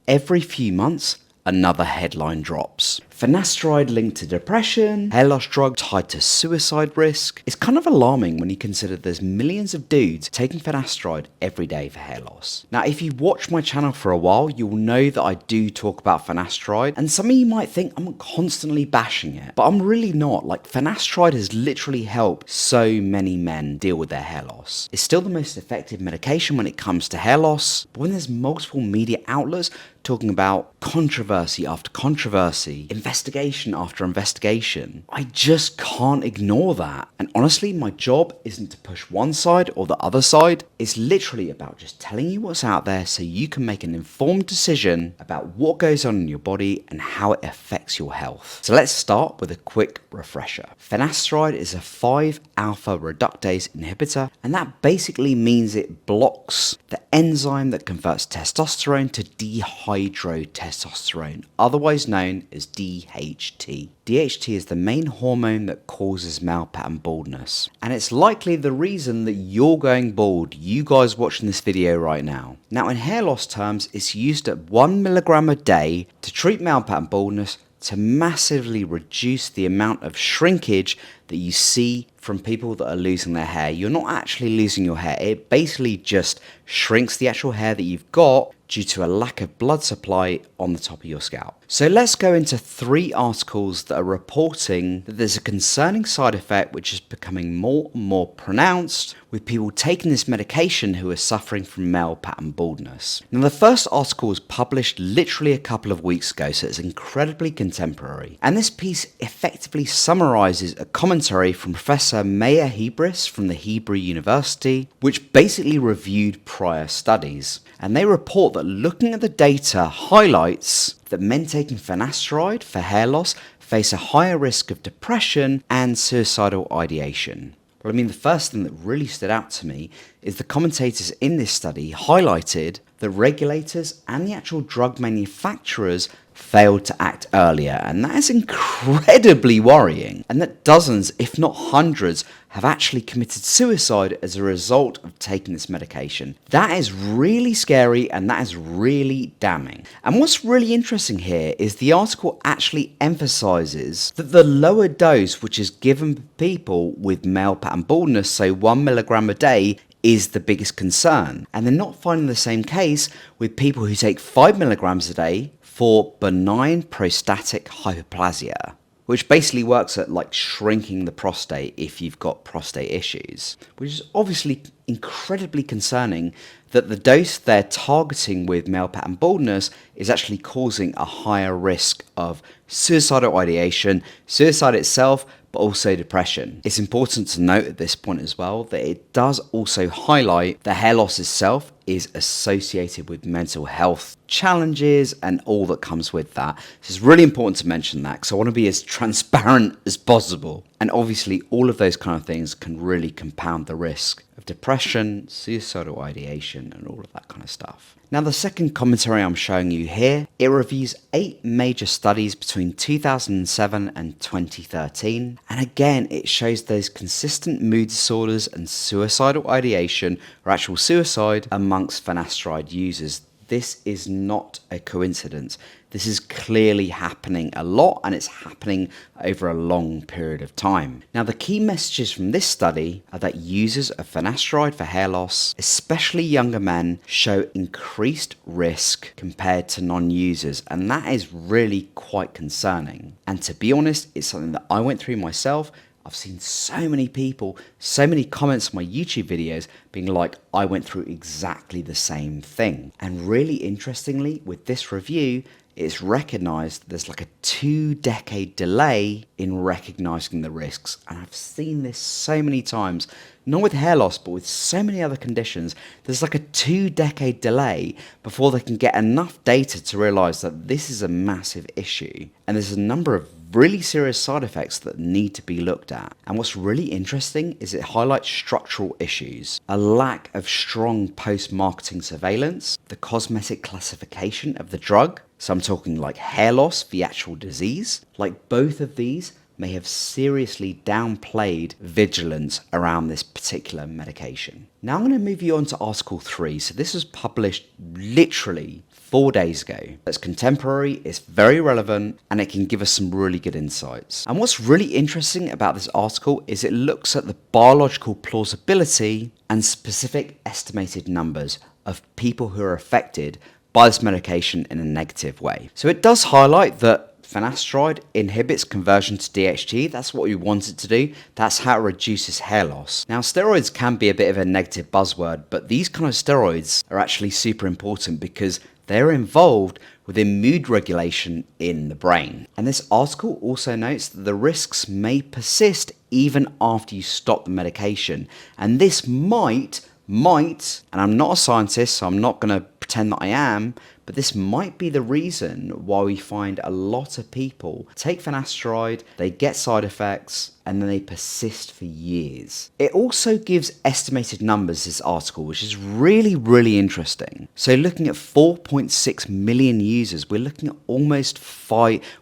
every few months, another headline drops. Finasteride linked to depression, hair loss drug tied to suicide risk. It's kind of alarming when you consider there's millions of dudes taking finasteride every day for hair loss. Now, if you watch my channel for a while, you'll know that I do talk about finasteride, and some of you might think I'm constantly bashing it, but I'm really not. Like, finasteride has literally helped so many men deal with their hair loss. It's still the most effective medication when it comes to hair loss, but when there's multiple media outlets talking about controversy after controversy, investigation after investigation, I just can't ignore that. And honestly, my job isn't to push one side or the other side. It's literally about just telling you what's out there so you can make an informed decision about what goes on in your body and how it affects your health. So let's start with a quick refresher. Finasteride is a 5-alpha reductase inhibitor, and that basically means it blocks the enzyme that converts testosterone to dihydrotestosterone, otherwise known as DHT. DHT is the main hormone that causes male pattern baldness, and it's likely the reason that you're going bald, you guys watching this video right now. Now, in hair loss terms, it's used at 1 milligram a day to treat male pattern baldness, to massively reduce the amount of shrinkage that you see from people that are losing their hair. You're not actually losing your hair. It basically just shrinks the actual hair that you've got due to a lack of blood supply on the top of your scalp. So let's go into 3 articles that are reporting that there's a concerning side effect which is becoming more and more pronounced with people taking this medication who are suffering from male pattern baldness. Now, the first article was published literally a couple of weeks ago, so it's incredibly contemporary. And this piece effectively summarizes a commentary from Professor Meir Hebris from the Hebrew University, which basically reviewed prior studies. And they report that looking at the data highlights that men taking finasteride for hair loss face a higher risk of depression and suicidal ideation. Well, I mean, the first thing that really stood out to me is the commentators in this study highlighted that regulators and the actual drug manufacturers failed to act earlier, and that is incredibly worrying, and that dozens, if not hundreds, have actually committed suicide as a result of taking this medication. That is really scary, and that is really damning. And what's really interesting here is the article actually emphasizes that the lower dose which is given people with male pattern baldness, so 1 milligram a day, is the biggest concern. And they're not finding the same case with people who take 5 milligrams a day for benign prostatic hyperplasia, which basically works at like shrinking the prostate if you've got prostate issues, which is obviously incredibly concerning that the dose they're targeting with male pattern baldness is actually causing a higher risk of suicidal ideation, suicide itself, but also depression. It's important to note at this point as well that it does also highlight that hair loss itself is associated with mental health challenges and all that comes with that. So it's really important to mention that because I want to be as transparent as possible. And obviously all of those kind of things can really compound the risk of depression, suicidal ideation, and all of that kind of stuff. Now, the second commentary I'm showing you here, it reviews 8 major studies between 2007 and 2013. And again, it shows those consistent mood disorders and suicidal ideation or actual suicide amongst finasteride users. This is not a coincidence. This is clearly happening a lot, and it's happening over a long period of time. Now, the key messages from this study are that users of finasteride for hair loss, especially younger men, show increased risk compared to non-users, and that is really quite concerning. And to be honest, it's something that I went through myself. I've seen so many people, so many comments on my YouTube videos being like, I went through exactly the same thing. And really interestingly, with this review, it's recognized there's like a 2-decade delay in recognizing the risks. And I've seen this so many times, not with hair loss, but with so many other conditions. There's like a 2-decade delay before they can get enough data to realize that this is a massive issue. And there's a number of really serious side effects that need to be looked at. And what's really interesting is it highlights structural issues, a lack of strong post-marketing surveillance, the cosmetic classification of the drug. So I'm talking like hair loss, the actual disease. Like both of these may have seriously downplayed vigilance around this particular medication. Now I'm going to move you on to Article 3. So this was published literally 4 days ago. It's contemporary, it's very relevant, and it can give us some really good insights. And what's really interesting about this article is it looks at the biological plausibility and specific estimated numbers of people who are affected by this medication in a negative way. So it does highlight that finasteride inhibits conversion to DHT. That's what we want it to do. That's how it reduces hair loss. Now, steroids can be a bit of a negative buzzword, but these kind of steroids are actually super important because they're involved within mood regulation in the brain. And this article also notes that the risks may persist even after you stop the medication. And this might, and I'm not a scientist, so I'm not going to pretend that I am, but this might be the reason why we find a lot of people take finasteride, they get side effects, and then they persist for years. It also gives estimated numbers, this article, which is really, really interesting. So looking at 4.6 million users, we're looking at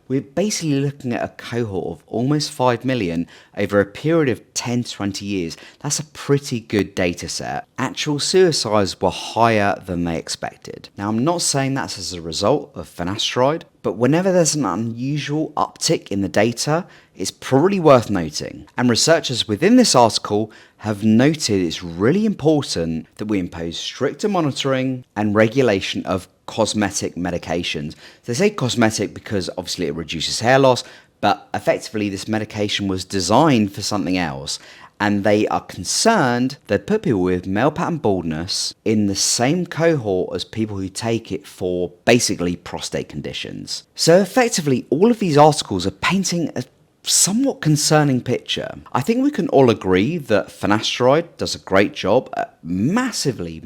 we're basically looking at a cohort of almost 5 million over a period of 10 to 20 years. That's a pretty good data set. Actual suicides were higher than they expected. Now, I'm not saying that's as a result of finasteride, but whenever there's an unusual uptick in the data, it's probably worth noting. And researchers within this article have noted it's really important that we impose stricter monitoring and regulation of cosmetic medications. They say cosmetic because obviously it reduces hair loss, but effectively this medication was designed for something else. And they are concerned that put people with male pattern baldness in the same cohort as people who take it for basically prostate conditions. So effectively, all of these articles are painting a somewhat concerning picture. I think we can all agree that finasteride does a great job at massively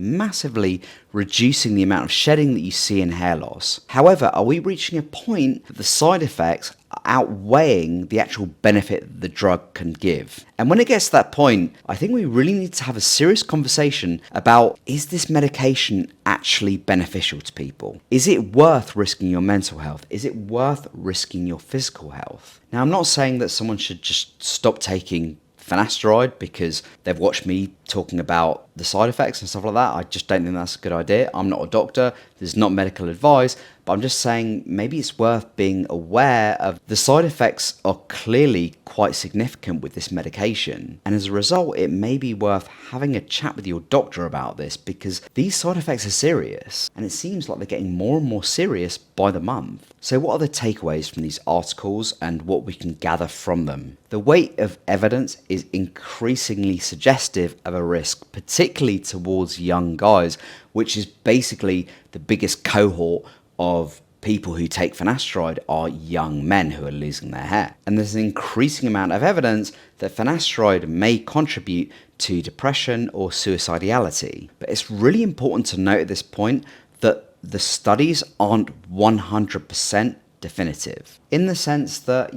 reducing the amount of shedding that you see in hair loss. However, are we reaching a point that the side effects are outweighing the actual benefit the drug can give? And when it gets to that point, I think we really need to have a serious conversation about, is this medication actually beneficial to people? Is it worth risking your mental health? Is it worth risking your physical health? Now, I'm not saying that someone should just stop taking finasteride because they've watched me talking about the side effects and stuff like that. I just don't think that's a good idea. I'm not a doctor. There's not medical advice, but I'm just saying maybe it's worth being aware of the side effects are clearly quite significant with this medication. And as a result, it may be worth having a chat with your doctor about this because these side effects are serious and it seems like they're getting more and more serious by the month. So what are the takeaways from these articles and what we can gather from them? The weight of evidence is increasingly suggestive of a risk, particularly towards young guys, which is basically the biggest cohort of people who take finasteride are young men who are losing their hair. And there's an increasing amount of evidence that finasteride may contribute to depression or suicidality. But it's really important to note at this point that the studies aren't 100% definitive, in the sense that,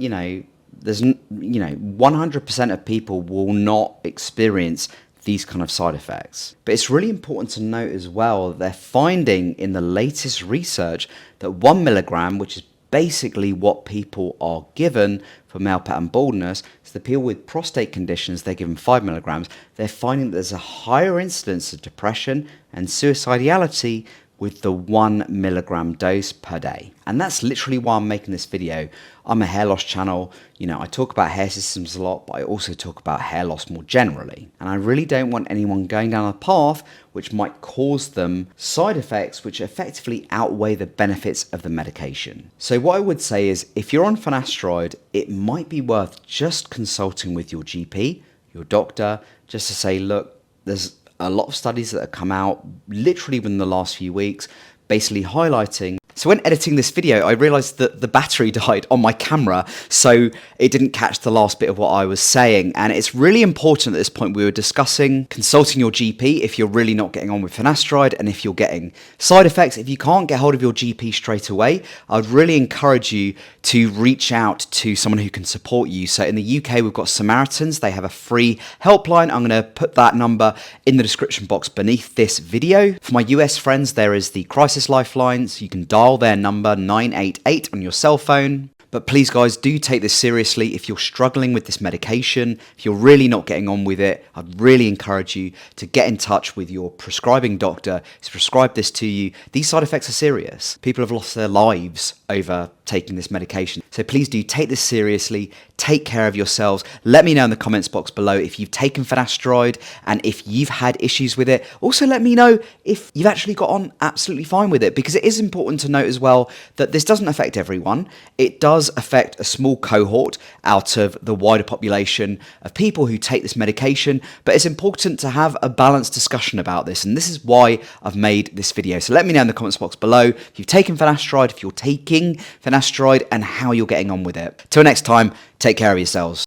there's 100% of people will not experience these kind of side effects. But it's really important to note as well that they're finding in the latest research that 1 milligram, which is basically what people are given for male pattern baldness, so the people with prostate conditions, they're given 5 milligrams, they're finding that there's a higher incidence of depression and suicidality with the 1 milligram dose per day. And that's literally why I'm making this video. I'm a hair loss channel. I talk about hair systems a lot, but I also talk about hair loss more generally. And I really don't want anyone going down a path which might cause them side effects which effectively outweigh the benefits of the medication. So what I would say is, if you're on finasteride, it might be worth just consulting with your GP, your doctor, just to say, look, there's a lot of studies that have come out literally within the last few weeks, basically highlighting. So when editing this video, I realized that the battery died on my camera, so it didn't catch the last bit of what I was saying. And it's really important at this point, we were discussing consulting your GP if you're really not getting on with finasteride and if you're getting side effects. If you can't get hold of your GP straight away, I'd really encourage you to reach out to someone who can support you. So in the UK, we've got Samaritans. They have a free helpline. I'm going to put that number in the description box beneath this video. For my US friends, there is the Crisis Lifeline. So you can dial their number 988 on your cell phone. But please guys, do take this seriously. If you're struggling with this medication, if you're really not getting on with it, I'd really encourage you to get in touch with your prescribing doctor to prescribe this to you. These side effects are serious. People have lost their lives over taking this medication. So please do take this seriously. Take care of yourselves. Let me know in the comments box below if you've taken finasteride and if you've had issues with it. Also let me know if you've actually got on absolutely fine with it, because it is important to note as well that this doesn't affect everyone. It does affect a small cohort out of the wider population of people who take this medication, but it's important to have a balanced discussion about this, and this is why I've made this video. So let me know in the comments box below if you've taken finasteride, if you're taking finasteride, and how you're getting on with it. Till next time, take care of yourselves.